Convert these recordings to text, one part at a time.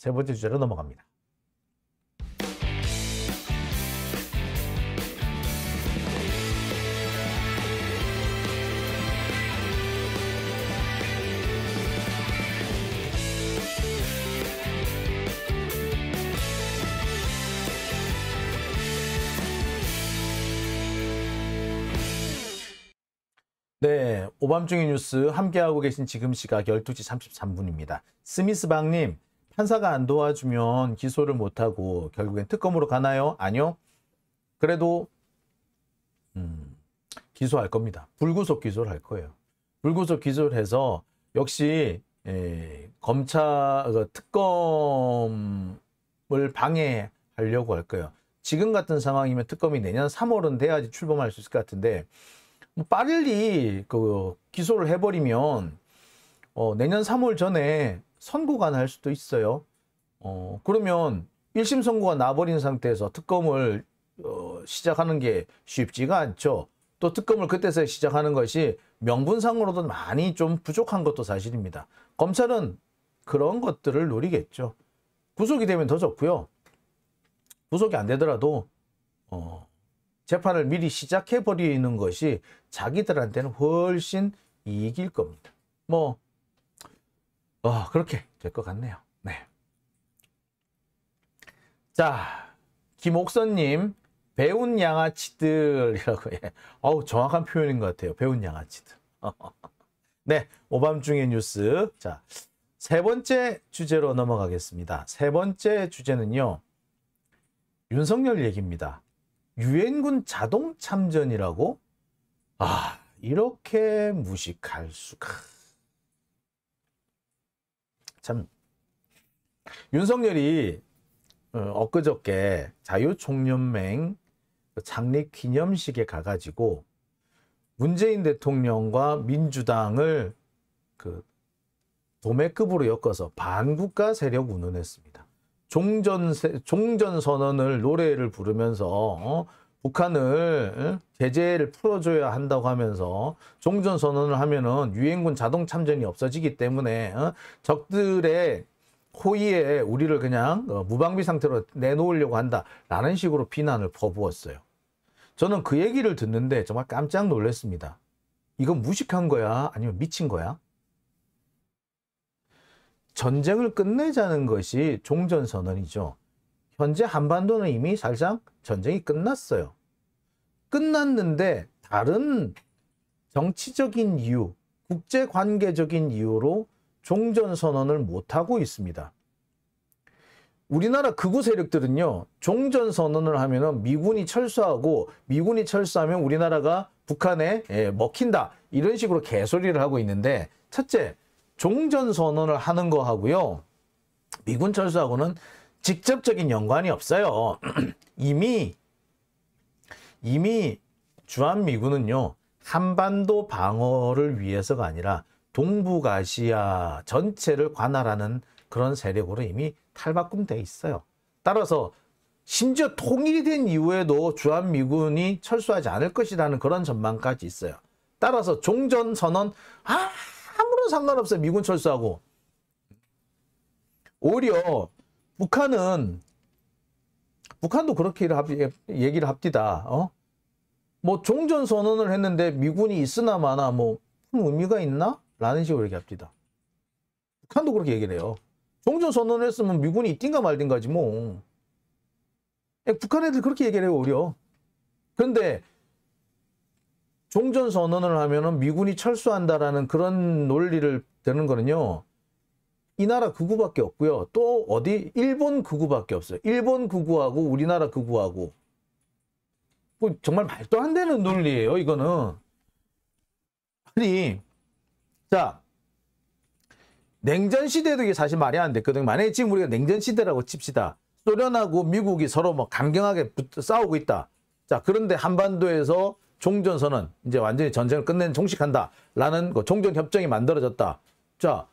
세 번째 주제로 넘어갑니다. 네, 오밤중의 뉴스 함께하고 계신 지금 시각 12시 33분입니다. 스미스방님, 판사가 안 도와주면 기소를 못하고 결국엔 특검으로 가나요? 아니요. 그래도 기소할 겁니다. 불구속 기소를 할 거예요. 불구속 기소를 해서 역시 검찰 특검을 방해하려고 할 거예요. 지금 같은 상황이면 특검이 내년 3월은 돼야지 출범할 수 있을 것 같은데 빨리 기소를 해버리면 내년 3월 전에 선고가 날 수도 있어요. 그러면 1심 선고가 나버린 상태에서 특검을 시작하는 게 쉽지가 않죠. 또 특검을 그때서 시작하는 것이 명분상으로도 많이 좀 부족한 것도 사실입니다. 검찰은 그런 것들을 노리겠죠. 구속이 되면 더 좋고요. 구속이 안 되더라도 재판을 미리 시작해버리는 것이 자기들한테는 훨씬 이익일 겁니다. 그렇게 될 것 같네요. 네. 자, 김옥선님, 배운 양아치들이라고 해. 정확한 표현인 것 같아요. 배운 양아치들. 네, 오밤중의 뉴스. 자, 세 번째 주제로 넘어가겠습니다. 세 번째 주제는요, 윤석열 얘기입니다. 유엔군 자동 참전이라고? 이렇게 무식할 수가. 참, 윤석열이 엊그저께 자유총연맹 창립 기념식에 가가지고 문재인 대통령과 민주당을 도매급으로 엮어서 반국가 세력 운운했습니다. 종전선언을 노래를 부르면서 북한을 제재를 풀어줘야 한다고 하면서 종전선언을 하면은 유엔군 자동 참전이 없어지기 때문에 적들의 호위에 우리를 그냥 무방비 상태로 내놓으려고 한다라는 식으로 비난을 퍼부었어요. 저는 그 얘기를 듣는데 정말 깜짝 놀랐습니다. 이건 무식한 거야? 아니면 미친 거야? 전쟁을 끝내자는 것이 종전선언이죠. 현재 한반도는 이미 사실상 전쟁이 끝났어요. 끝났는데 다른 정치적인 이유, 국제관계적인 이유로 종전선언을 못하고 있습니다. 우리나라 극우 세력들은요, 종전선언을 하면 미군이 철수하고 미군이 철수하면 우리나라가 북한에 먹힌다. 이런 식으로 개소리를 하고 있는데, 첫째, 종전선언을 하는 거하고요, 미군 철수하고는 직접적인 연관이 없어요. 이미 주한미군은요, 한반도 방어를 위해서가 아니라 동북아시아 전체를 관할하는 그런 세력으로 이미 탈바꿈돼 있어요. 따라서 심지어 통일이 된 이후에도 주한미군이 철수하지 않을 것이라는 그런 전망까지 있어요. 따라서 종전선언 아무런 상관없어요. 미군 철수하고. 오히려 북한도 그렇게 얘기를 합디다. 뭐 종전선언을 했는데 미군이 있으나 마나 뭐 의미가 있나? 라는 식으로 얘기합디다. 북한도 그렇게 얘기를 해요. 종전선언을 했으면 미군이 있든가 말든가지 뭐. 북한 애들 그렇게 얘기를 해요, 오히려. 그런데 종전선언을 하면은 미군이 철수한다라는 그런 논리를 되는 거는요, 이 나라 극우밖에 없고요. 또 어디? 일본 극우밖에 없어요. 일본 극우하고 우리나라 극우하고. 뭐 정말 말도 안 되는 논리예요, 이거는. 아니, 자, 냉전 시대도 이게 사실 말이 안 됐거든요. 만약에 지금 우리가 냉전 시대라고 칩시다. 소련하고 미국이 서로 뭐 강경하게 싸우고 있다. 자, 그런데 한반도에서 종전선언, 이제 완전히 전쟁을 끝낸 종식한다라는 종전협정이 만들어졌다. 자,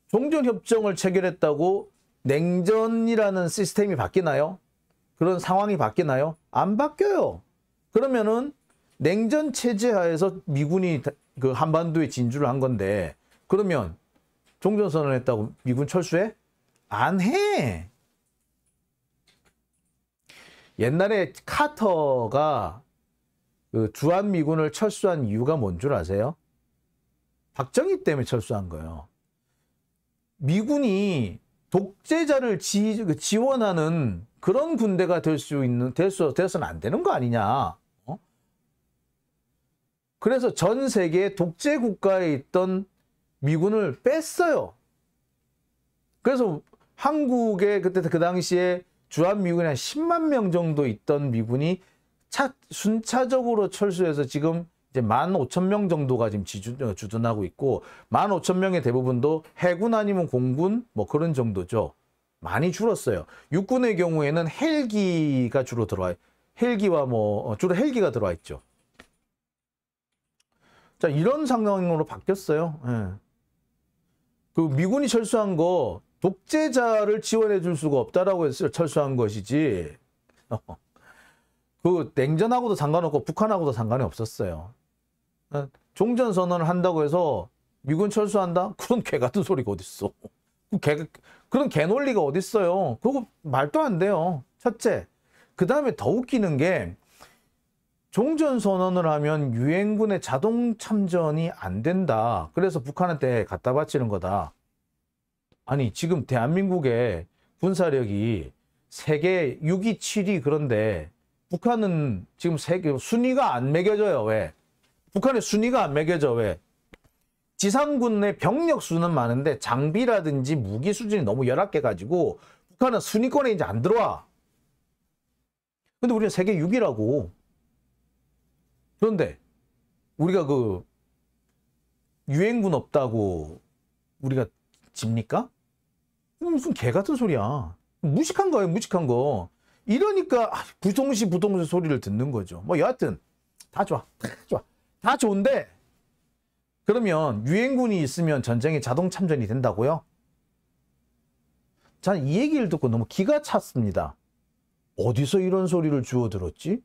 종전협정을 체결했다고 냉전이라는 시스템이 바뀌나요? 그런 상황이 바뀌나요? 안 바뀌어요. 그러면은 냉전 체제 하에서 미군이 그 한반도에 진주를 한 건데, 그러면 종전선언을 했다고 미군 철수해? 안 해. 옛날에 카터가 그 주한미군을 철수한 이유가 뭔 줄 아세요? 박정희 때문에 철수한 거예요. 미군이 독재자를 지원하는 그런 군대가 돼서는 안 되는 거 아니냐. 그래서 전 세계 독재 국가에 있던 미군을 뺐어요. 그래서 한국에 그때 그 당시에 주한미군이 한 10만 명 정도 있던 미군이 순차적으로 철수해서 지금 이제 15,000명 정도가 지금 주둔하고 있고 15,000명의 대부분도 해군 아니면 공군 뭐 그런 정도죠. 많이 줄었어요. 육군의 경우에는 헬기가 주로 들어와요. 헬기와 주로 헬기가 들어와 있죠. 자, 이런 상황으로 바뀌었어요. 예. 그 미군이 철수한 거 독재자를 지원해 줄 수가 없다라고 해서 철수한 것이지. 그 냉전하고도 상관없고 북한하고도 상관이 없었어요. 종전선언을 한다고 해서 미군 철수한다? 그런 개 같은 소리가 어딨어. 그런 개 논리가 어딨어요. 그거 말도 안 돼요. 첫째. 그 다음에 더 웃기는 게 종전선언을 하면 유엔군의 자동 참전이 안 된다. 그래서 북한한테 갖다 바치는 거다. 아니 지금 대한민국의 군사력이 세계 6위, 7위 그런데 북한은 지금 세계 순위가 안 매겨져요. 왜? 북한의 순위가 안 매겨져. 왜? 지상군의 병력 수는 많은데 장비라든지 무기 수준이 너무 열악해 가지고 북한은 순위권에 이제 안 들어와. 근데 우리는 세계 6위라고. 그런데 우리가 그 유엔군 없다고 우리가 집니까? 무슨 개 같은 소리야. 무식한 거예요, 무식한 거. 이러니까 부동시 소리를 듣는 거죠. 뭐 여하튼 다 좋아, 다 좋아, 다 좋은데 그러면 유엔군이 있으면 전쟁에 자동 참전이 된다고요? 저는 이 얘기를 듣고 너무 기가 찼습니다. 어디서 이런 소리를 주워 들었지?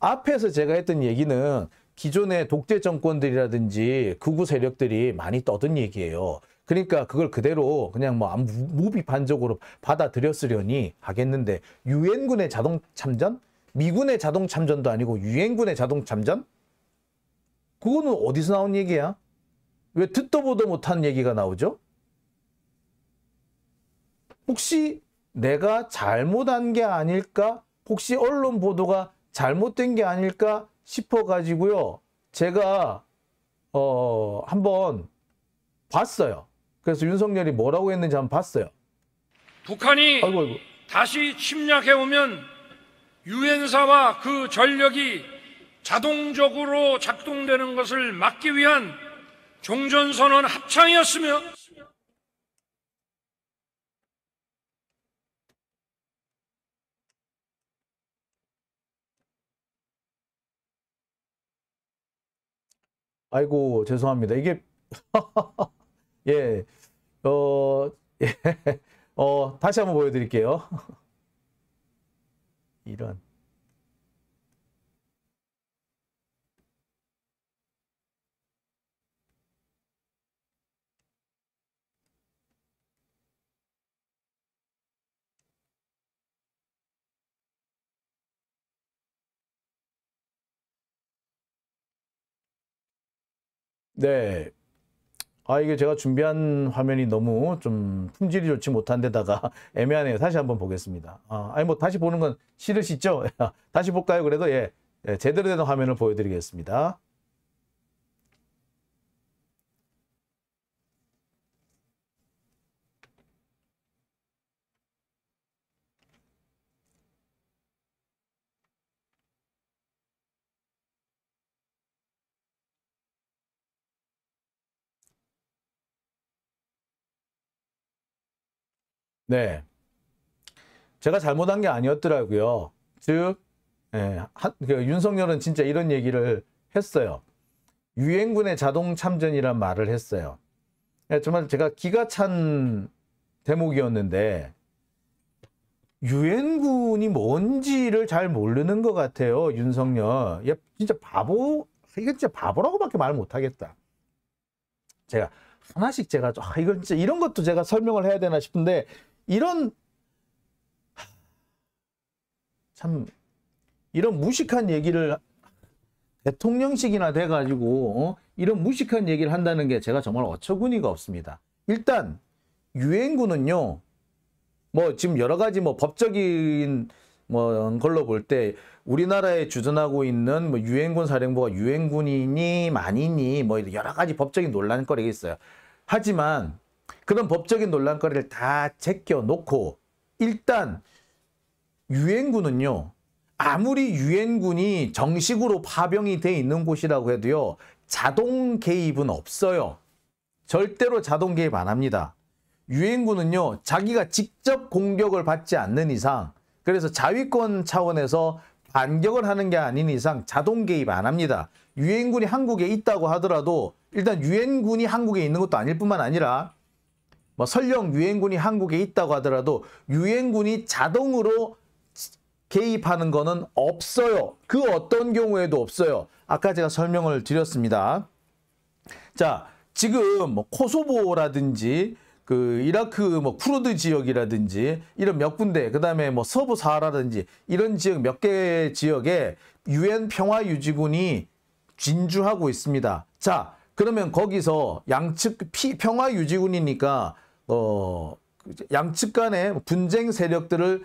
앞에서 제가 했던 얘기는 기존의 독재 정권들이라든지 극우 세력들이 많이 떠든 얘기예요. 그러니까 그걸 그대로 그냥 뭐 무비판적으로 받아들였으려니 하겠는데 유엔군의 자동 참전? 미군의 자동 참전도 아니고 유엔군의 자동 참전? 그거는 어디서 나온 얘기야? 왜 듣도 보도 못한 얘기가 나오죠? 혹시 내가 잘못한 게 아닐까? 혹시 언론 보도가 잘못된 게 아닐까 싶어가지고요. 제가 한번 봤어요. 그래서 윤석열이 뭐라고 했는지 한번 봤어요. 북한이 아이고. 다시 침략해오면 유엔사와 그 전력이 자동적으로 작동되는 것을 막기 위한 종전선언 합창이었으며 아이고 죄송합니다. 이게 예, 예, 다시 한번 보여드릴게요. 이런. 네. 이게 제가 준비한 화면이 너무 좀 품질이 좋지 못한 데다가 애매하네요. 다시 한번 보겠습니다. 아니 뭐 다시 보는 건 싫으시죠? 다시 볼까요? 그래도 예, 제대로 된 화면을 보여드리겠습니다. 네. 제가 잘못한 게 아니었더라고요. 즉, 윤석열은 진짜 이런 얘기를 했어요. 유엔군의 자동 참전이란 말을 했어요. 정말 제가 기가 찬 대목이었는데 유엔군이 뭔지를 잘 모르는 것 같아요. 윤석열. 얘 진짜 바보, 이게 진짜 바보라고밖에 말 못하겠다. 제가 하나씩 제가 이건 진짜 이런 것도 제가 설명을 해야 되나 싶은데 이런 참 이런 무식한 얘기를 대통령식이나 돼가지고 이런 무식한 얘기를 한다는 게 제가 정말 어처구니가 없습니다. 일단 유엔군은요, 뭐 지금 여러 가지 뭐 법적인 뭐 걸로 볼 때 우리나라에 주둔하고 있는 뭐 유엔군 사령부가 유엔군이니 아니니 뭐 여러 가지 법적인 논란거리가 있어요. 하지만 그런 법적인 논란거리를 다 제껴놓고 일단 유엔군은요, 아무리 유엔군이 정식으로 파병이 돼 있는 곳이라고 해도요, 자동 개입은 없어요. 절대로 자동 개입 안 합니다. 유엔군은요, 자기가 직접 공격을 받지 않는 이상, 그래서 자위권 차원에서 반격을 하는 게 아닌 이상 자동 개입 안 합니다. 유엔군이 한국에 있다고 하더라도 일단 유엔군이 한국에 있는 것도 아닐 뿐만 아니라 뭐 설령 유엔군이 한국에 있다고 하더라도 유엔군이 자동으로 개입하는 거는 없어요. 그 어떤 경우에도 없어요. 아까 제가 설명을 드렸습니다. 자, 지금 뭐 코소보라든지 그 이라크 뭐 쿠르드 지역이라든지 이런 몇 군데, 그다음에 뭐 서부 사하라든지 이런 지역 몇 개 지역에 유엔 평화 유지군이 진주하고 있습니다. 자, 그러면 거기서 양측 평화 유지군이니까 양측 간의 분쟁 세력들을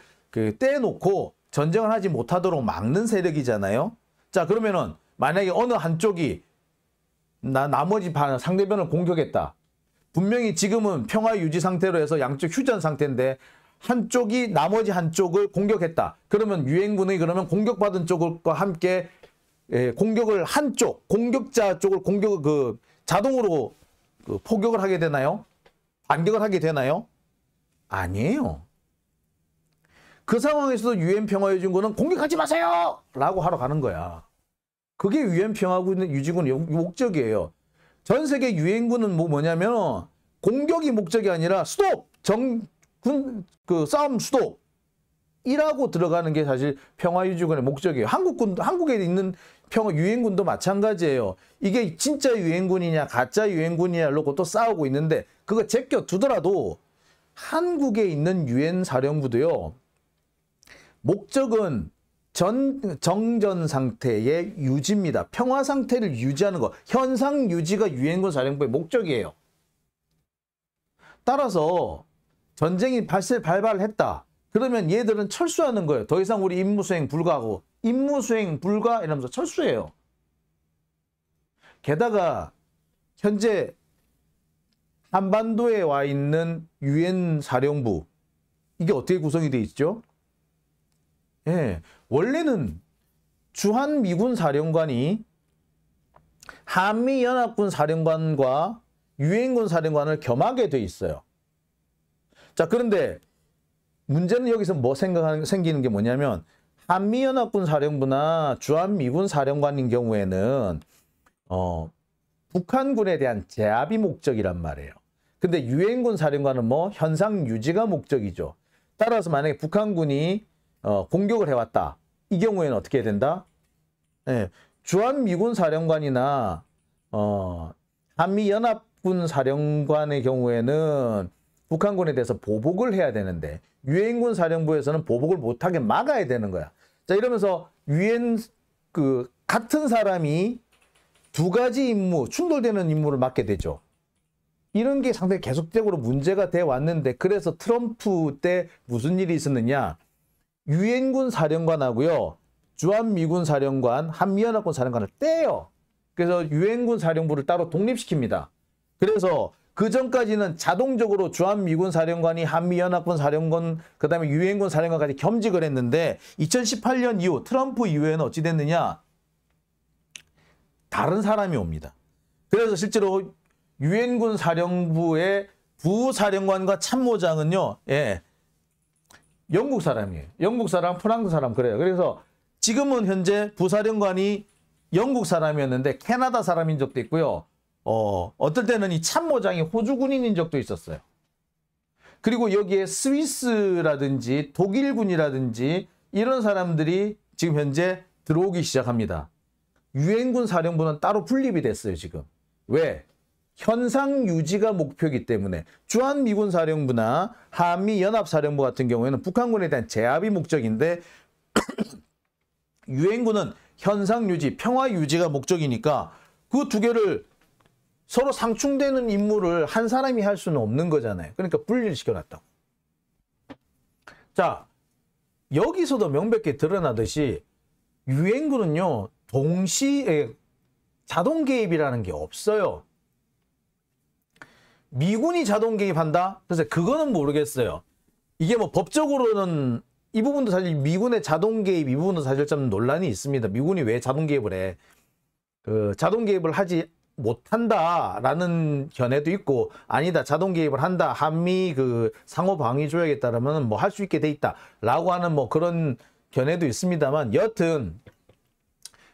떼놓고 전쟁을 하지 못하도록 막는 세력이잖아요. 자, 그러면은 만약에 어느 한쪽이 나머지 상대편을 공격했다. 분명히 지금은 평화 유지 상태로 해서 양쪽 휴전 상태인데 한쪽이 나머지 한쪽을 공격했다. 그러면 유엔군이 그러면 공격받은 쪽과 함께 공격을 공격자 쪽을 자동으로 포격을 하게 되나요? 반격을 하게 되나요? 아니에요. 그 상황에서도 유엔 평화유지군은 공격하지 마세요! 라고 하러 가는 거야. 그게 유엔 평화유지군의 목적이에요. 전 세계 유엔군은 뭐냐면 공격이 목적이 아니라 스톱! 싸움 스톱! 이라고 들어가는 게 사실 평화유지군의 목적이에요. 한국에 있는 유엔군도 마찬가지예요. 이게 진짜 유엔군이냐 가짜 유엔군이냐 놓고 또 싸우고 있는데 그거 제껴 두더라도 한국에 있는 유엔 사령부도요. 목적은 정전 상태의 유지입니다. 평화 상태를 유지하는 거. 현상 유지가 유엔군 사령부의 목적이에요. 따라서 전쟁이 발발했다. 그러면 얘들은 철수하는 거예요. 더 이상 우리 임무 수행 불가하고 임무 수행 불가 이러면서 철수해요. 게다가 현재 한반도에 와 있는 유엔 사령부 이게 어떻게 구성이 되어 있죠? 예, 원래는 주한미군 사령관이 한미연합군 사령관과 유엔군 사령관을 겸하게 돼 있어요. 자, 그런데 문제는 여기서 생기는 게 뭐냐면 한미연합군 사령부나 주한미군 사령관인 경우에는 북한군에 대한 제압이 목적이란 말이에요. 근데 유엔군 사령관은 뭐 현상 유지가 목적이죠. 따라서 만약에 북한군이 공격을 해왔다. 이 경우에는 어떻게 해야 된다? 예, 주한미군 사령관이나 한미연합군 사령관의 경우에는 북한군에 대해서 보복을 해야 되는데 유엔군 사령부에서는 보복을 못하게 막아야 되는 거야. 자, 이러면서 같은 사람이 두 가지 임무, 충돌되는 임무를 맡게 되죠. 이런 게 상당히 계속적으로 문제가 돼 왔는데 그래서 트럼프 때 무슨 일이 있었느냐? 유엔군 사령관하고요, 주한미군 사령관, 한미연합군 사령관을 떼요. 그래서 유엔군 사령부를 따로 독립시킵니다. 그래서 그 전까지는 자동적으로 주한미군 사령관이 한미연합군 사령관, 그 다음에 유엔군 사령관까지 겸직을 했는데 2018년 이후 트럼프 이후에는 어찌 됐느냐? 다른 사람이 옵니다. 그래서 실제로 유엔군 사령부의 부사령관과 참모장은요, 예, 영국 사람이에요. 영국 사람, 프랑스 사람 그래요. 그래서 지금은 현재 부사령관이 영국 사람이었는데 캐나다 사람인 적도 있고요. 어떨 때는 이 참모장이 호주 군인인 적도 있었어요. 그리고 여기에 스위스라든지 독일군이라든지 이런 사람들이 지금 현재 들어오기 시작합니다. 유엔군 사령부는 따로 분립이 됐어요, 지금. 왜? 현상 유지가 목표이기 때문에 주한미군 사령부나 한미연합사령부 같은 경우에는 북한군에 대한 제압이 목적인데 유엔군은 현상 유지, 평화 유지가 목적이니까 그 두 개를 서로 상충되는 임무를 한 사람이 할 수는 없는 거잖아요. 그러니까 분리를 시켜놨다고. 자, 여기서도 명백히 드러나듯이 유엔군은요, 동시에 자동 개입이라는 게 없어요. 미군이 자동 개입한다? 그래서 그거는 모르겠어요. 이게 뭐 법적으로는 이 부분도 사실 미군의 자동 개입, 이 부분도 사실 좀 논란이 있습니다. 미군이 왜 자동 개입을 해? 그 자동 개입을 하지 못한다라는 견해도 있고, 아니다, 자동 개입을 한다, 한미 그 상호 방위 조약에 따르면 뭐 할 수 있게 돼 있다라고 하는 뭐 그런 견해도 있습니다만, 여튼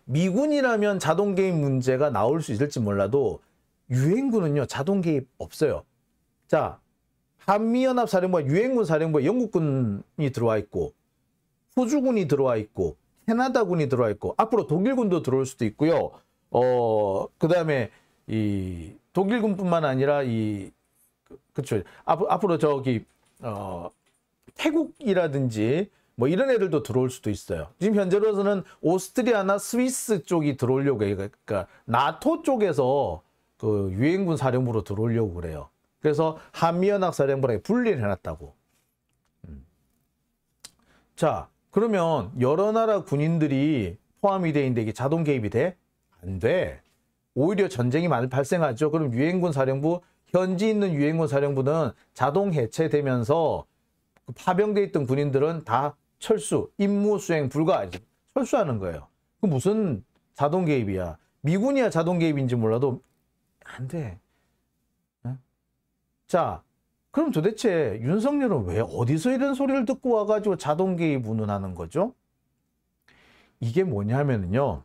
미군이라면 자동 개입 문제가 나올 수 있을지 몰라도 유엔군은요, 자동 개입 없어요. 자, 한미연합사령부와 유엔군 사령부에 영국군이 들어와 있고, 호주군이 들어와 있고, 캐나다군이 들어와 있고, 앞으로 독일군도 들어올 수도 있고요. 그 다음에 이 독일군뿐만 아니라 그쵸. 앞으로 저기, 태국이라든지 뭐 이런 애들도 들어올 수도 있어요. 지금 현재로서는 오스트리아나 스위스 쪽이 들어오려고 해요. 그러니까 나토 쪽에서 그 유엔군 사령부로 들어오려고 그래요. 그래서 한미연합 사령부랑 분리를 해놨다고. 자, 그러면 여러 나라 군인들이 포함이 돼 있는데 이게 자동 개입이 돼? 안 돼. 오히려 전쟁이 많이 발생하죠. 그럼 유엔군 사령부, 현지 있는 유엔군 사령부는 자동 해체되면서 파병돼 있던 군인들은 다 철수, 임무 수행 불가, 철수하는 거예요. 그 무슨 자동 개입이야. 미군이야 자동 개입인지 몰라도 안 돼. 자, 그럼 도대체 윤석열은 왜 어디서 이런 소리를 듣고 와가지고 자동 개입 운운하는 거죠? 이게 뭐냐면요.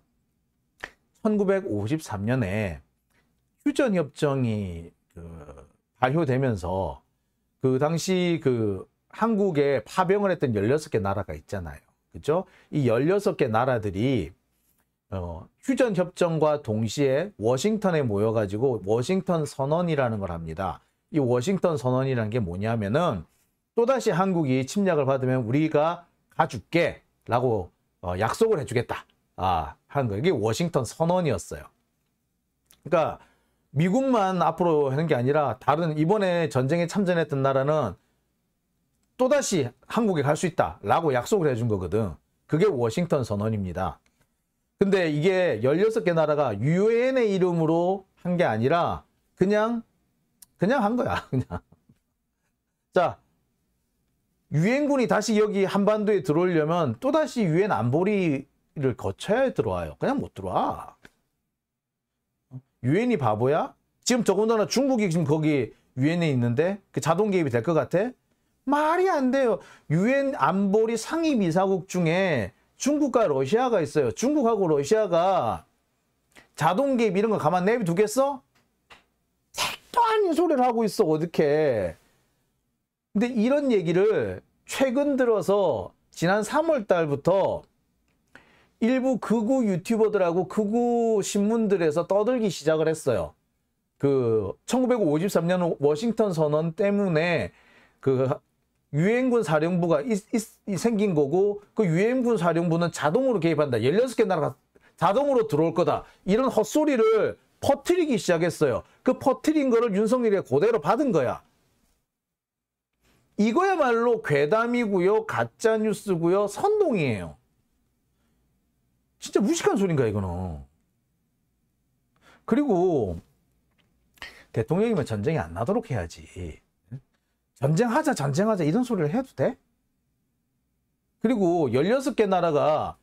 1953년에 휴전협정이 발효되면서 그 당시 그 한국에 파병을 했던 16개 나라가 있잖아요. 그죠? 이 16개 나라들이 휴전협정과 동시에 워싱턴에 모여가지고 워싱턴 선언이라는 걸 합니다. 이 워싱턴 선언이라는 게 뭐냐면은 또다시 한국이 침략을 받으면 우리가 가줄게 라고 약속을 해주겠다. 하는 거예요. 이게 워싱턴 선언이었어요. 그러니까 미국만 앞으로 하는 게 아니라 다른 이번에 전쟁에 참전했던 나라는 또다시 한국에 갈 수 있다 라고 약속을 해준 거거든. 그게 워싱턴 선언입니다. 근데 이게 16개 나라가 유엔의 이름으로 한 게 아니라 그냥 한 거야. 그냥. 자, 유엔군이 다시 여기 한반도에 들어오려면 또다시 유엔 안보리를 거쳐야 들어와요. 그냥 못 들어와. 유엔이 바보야? 지금 더군다나 중국이 지금 거기 유엔에 있는데 그 자동 개입이 될 것 같아? 말이 안 돼요. 유엔 안보리 상임이사국 중에 중국과 러시아가 있어요. 중국하고 러시아가 자동 개입 이런 거 가만 내비두겠어? 택도 아닌 소리를 하고 있어. 어떡해. 근데 이런 얘기를 최근 들어서 지난 3월 달부터 일부 극우 유튜버들하고 극우 신문들에서 떠들기 시작을 했어요. 그 1953년 워싱턴 선언 때문에 그 유엔군 사령부가 생긴 거고 그 유엔군 사령부는 자동으로 개입한다. 16개 나라가 자동으로 들어올 거다. 이런 헛소리를 퍼뜨리기 시작했어요. 그 퍼뜨린 거를 윤석열이 그대로 받은 거야. 이거야말로 괴담이고요. 가짜뉴스고요. 선동이에요. 진짜 무식한 소린가 이거는. 그리고 대통령이면 전쟁이 안 나도록 해야지. 전쟁하자 이런 소리를 해도 돼? 그리고 16개 나라가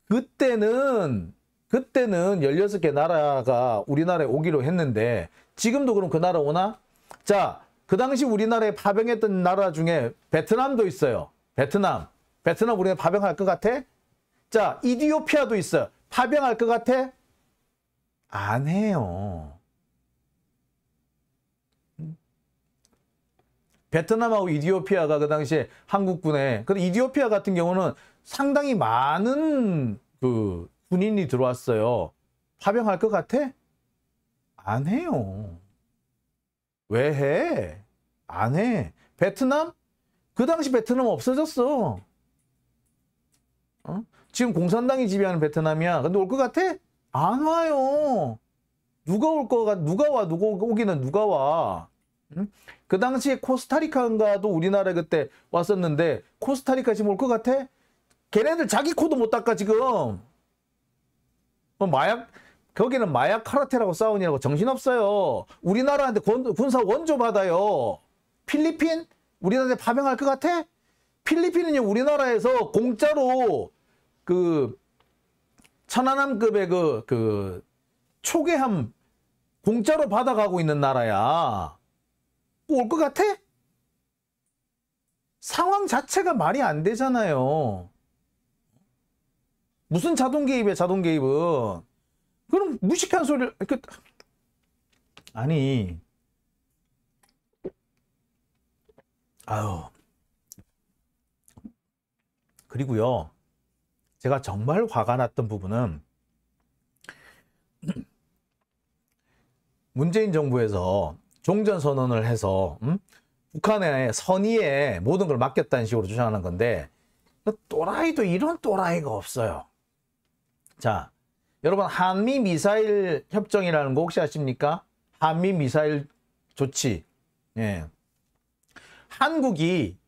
그때는 16개 나라가 우리나라에 오기로 했는데 지금도 그럼 그 나라 오나? 자, 그 당시 우리나라에 파병했던 나라 중에 베트남도 있어요. 베트남 우리가 파병할 것 같아? 자, 이디오피아도 있어요. 파병할 것 같아? 안 해요. 베트남하고 이디오피아가 그 당시에 한국군에, 근데 이디오피아 같은 경우는 상당히 많은 그 군인이 들어왔어요. 파병할 것 같아? 안 해요. 왜 해? 안 해. 베트남? 그 당시 베트남 없어졌어. 어? 지금 공산당이 지배하는 베트남이야. 근데 올 것 같아? 안 와요. 누가 올 것 같, 누가 와, 누가 오기는 누가 와. 응? 그 당시에 코스타리카인가도 우리나라에 그때 왔었는데, 코스타리카 지금 올 것 같아? 걔네들 자기 코도 못 닦아, 지금. 마약, 거기는 마약 카르텔하고 싸우냐고 정신없어요. 우리나라한테 군사 원조 받아요. 필리핀? 우리나라한테 파병할 것 같아? 필리핀은요, 우리나라에서 공짜로 그 천안함급의 그 초계함 공짜로 받아가고 있는 나라야. 올 것 같아? 상황 자체가 말이 안 되잖아요. 무슨 자동 개입이야, 자동 개입은. 그럼 무식한 소리를, 아니, 아유. 그리고요, 제가 정말 화가 났던 부분은, 문재인 정부에서 종전선언을 해서, 북한의 선의에 모든 걸 맡겼다는 식으로 주장하는 건데, 또라이도 이런 또라이가 없어요. 자, 여러분, 한미 미사일 협정이라는 거 혹시 아십니까? 한미 미사일 조치. 예. 한국이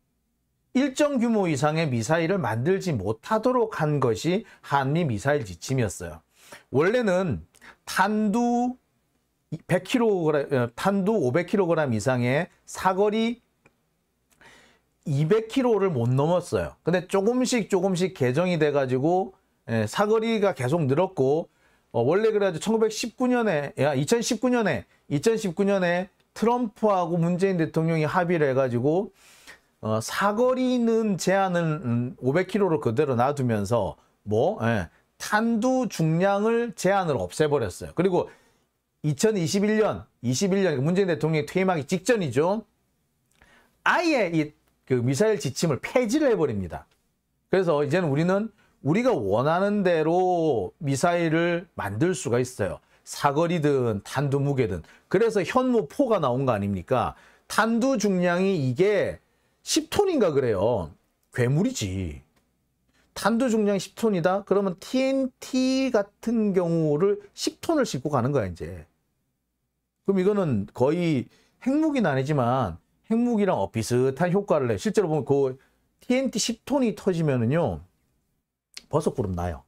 일정 규모 이상의 미사일을 만들지 못하도록 한 것이 한미 미사일 지침이었어요. 원래는 탄두 100kg, 탄두 500kg 이상의 사거리 200km를 못 넘었어요. 근데 조금씩 개정이 돼가지고 사거리가 계속 늘었고, 원래 그래가지고 2019년에 트럼프하고 문재인 대통령이 합의를 해가지고 사거리는 제한을 500km로 그대로 놔두면서 탄두 중량을 제한을 없애버렸어요. 그리고 2021년 문재인 대통령이 퇴임하기 직전이죠. 아예 그 미사일 지침을 폐지를 해버립니다. 그래서 이제는 우리가 원하는 대로 미사일을 만들 수가 있어요. 사거리든 탄두 무게든. 그래서 현무포가 나온 거 아닙니까? 탄두 중량이 이게 10톤인가 그래요. 괴물이지. 탄두 중량이 10톤이다? 그러면 TNT 같은 경우를 10톤을 싣고 가는 거야, 이제. 그럼 이거는 거의 핵무기는 아니지만 핵무기랑 비슷한 효과를 내. 실제로 보면 그 TNT 10톤이 터지면은요, 버섯구름 나요.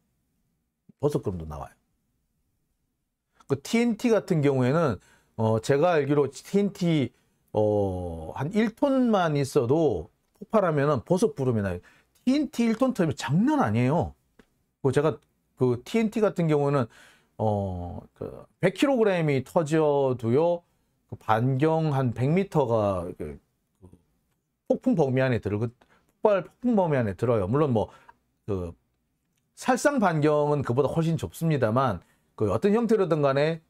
버섯구름도 나와요. 그 TNT 같은 경우에는 제가 알기로 TNT 한 1톤만 있어도 폭발하면은 버섯구름이 나요. TNT 1톤 터지면 장난 아니에요. 제가 그 TNT 같은 경우는 그 100kg이 터져도요, 그 반경 한 100m가 그 폭풍 범위 안에 폭발 폭풍 범위 안에 들어요. 물론 그 살상 반경은 그보다 훨씬 좁습니다만, 그 어떤 형태로든 간에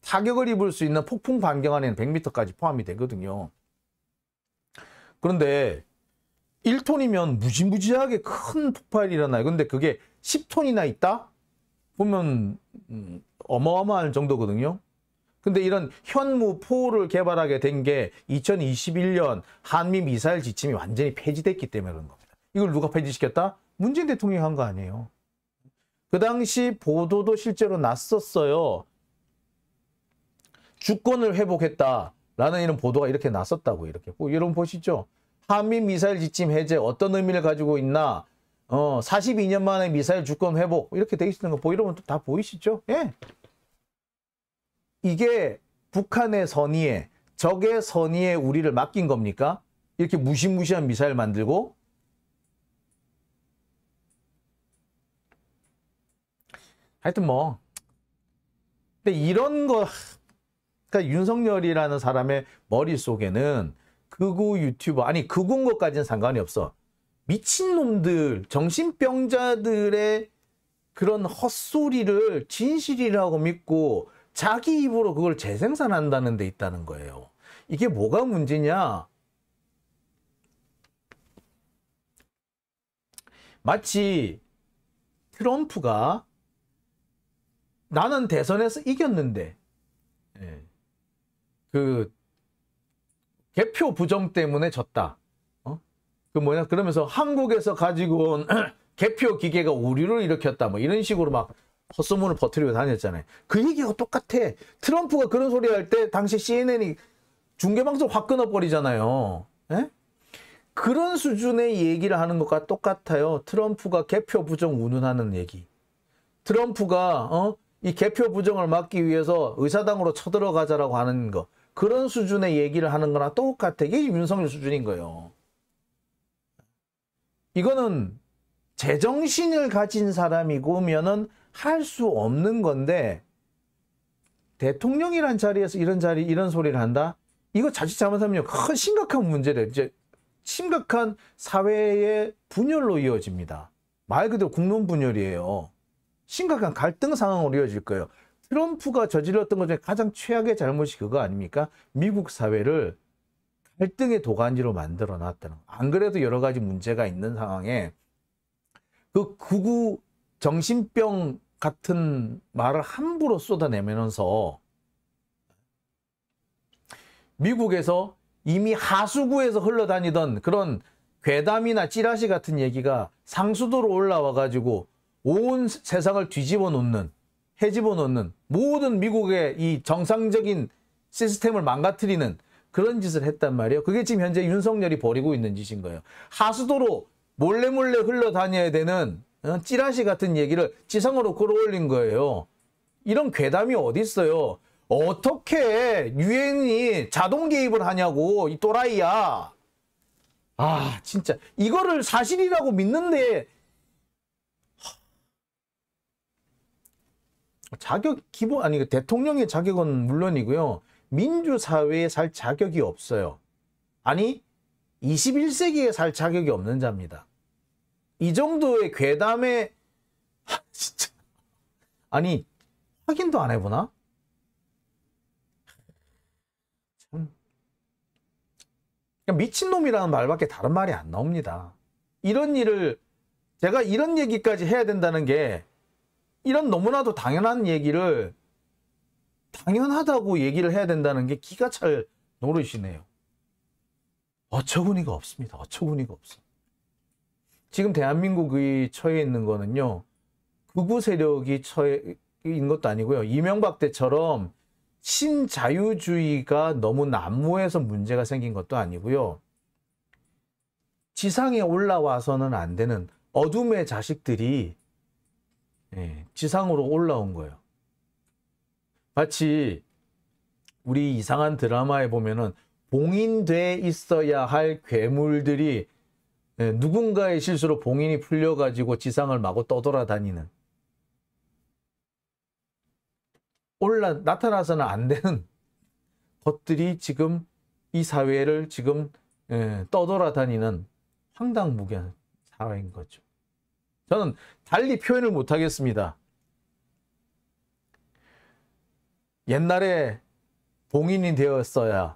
타격을 입을 수 있는 폭풍 반경 안에는 100m까지 포함이 되거든요. 그런데 1톤이면 무지무지하게 큰 폭발이 일어나요. 근데 그게 10톤이나 있다? 보면 어마어마한 정도거든요. 근데 이런 현무포를 개발하게 된 게 2021년 한미 미사일 지침이 완전히 폐지됐기 때문에 그런 겁니다. 이걸 누가 폐지시켰다? 문재인 대통령이 한 거 아니에요. 그 당시 보도도 실제로 났었어요. 주권을 회복했다라는 이런 보도가 이렇게 났었다고. 이렇게 여러분 보시죠. 한미 미사일 지침 해제 어떤 의미를 가지고 있나? 42년 만에 미사일 주권 회복 이렇게 돼 있는 거 여러분 다 보이시죠? 예. 이게 북한의 선의에, 적의 선의에 우리를 맡긴 겁니까? 이렇게 무시무시한 미사일 만들고? 하여튼 근데 이런 거, 그러니까 윤석열이라는 사람의 머릿속에는 극우 유튜버, 아니 극우인 것까지는 상관이 없어. 미친놈들, 정신병자들의 그런 헛소리를 진실이라고 믿고 자기 입으로 그걸 재생산한다는 데 있다는 거예요. 이게 뭐가 문제냐? 마치 트럼프가 나는 대선에서 이겼는데, 그 개표 부정 때문에 졌다. 그 뭐냐? 그러면서 한국에서 가지고 온 개표 기계가 오류를 일으켰다. 뭐 이런 식으로 막 헛소문을 퍼뜨리고 다녔잖아요. 그 얘기가 똑같아. 트럼프가 그런 소리 할 때 당시 CNN이 중계방송 확 끊어버리잖아요. 에? 그런 수준의 얘기를 하는 것과 똑같아요. 트럼프가 개표 부정 운운하는 얘기. 트럼프가 이 개표 부정을 막기 위해서 의사당으로 쳐들어가자라고 하는 거. 그런 수준의 얘기를 하는 거랑 똑같아. 이게 윤석열 수준인 거예요. 이거는 제정신을 가진 사람이고면은 할 수 없는 건데, 대통령이란 자리에서 이런 소리를 한다? 이거 자칫 잘못하면 큰 심각한 문제래. 이제 심각한 사회의 분열로 이어집니다. 말 그대로 국론 분열이에요. 심각한 갈등 상황으로 이어질 거예요. 트럼프가 저질렀던 것 중에 가장 최악의 잘못이 그거 아닙니까? 미국 사회를 갈등의 도가니로 만들어 놨다는 거. 안 그래도 여러 가지 문제가 있는 상황에 그 극우 정신병 같은 말을 함부로 쏟아내면서 미국에서 이미 하수구에서 흘러다니던 그런 괴담이나 찌라시 같은 얘기가 상수도로 올라와 가지고 온 세상을 뒤집어 놓는, 헤집어 놓는 모든 미국의 이 정상적인 시스템을 망가뜨리는 그런 짓을 했단 말이에요. 그게 지금 현재 윤석열이 벌이고 있는 짓인 거예요. 하수도로 몰래 흘러다녀야 되는 찌라시 같은 얘기를 지상으로 끌어올린 거예요. 이런 괴담이 어디 있어요? 어떻게 유엔이 자동 개입을 하냐고, 이 또라이야. 아, 진짜 이거를 사실이라고 믿는데 자격 기본 아니 대통령의 자격은 물론이고요. 민주사회에 살 자격이 없어요. 아니 21세기에 살 자격이 없는 자입니다. 이 정도의 괴담에 진짜 아니 확인도 안 해보나? 참 그냥 미친놈이라는 말밖에 다른 말이 안 나옵니다. 이런 일을 제가 이런 얘기까지 해야 된다는 게 이런 너무나도 당연한 얘기를 당연하다고 얘기를 해야 된다는 게 기가 찰 노릇이네요. 어처구니가 없습니다. 어처구니가 없어. 지금 대한민국이 처해 있는 거는요. 극우 세력이 처해 있는 것도 아니고요. 이명박 때처럼 신자유주의가 너무 난무해서 문제가 생긴 것도 아니고요. 지상에 올라와서는 안 되는 어둠의 자식들이 지상으로 올라온 거예요. 마치 우리 이상한 드라마에 보면은 봉인돼 있어야 할 괴물들이 누군가의 실수로 봉인이 풀려가지고 지상을 마구 떠돌아다니는 나타나서는 안 되는 것들이 지금 이 사회를 지금 떠돌아다니는 황당무계한 사회인 거죠. 저는 달리 표현을 못 하겠습니다. 옛날에 봉인이 되었어야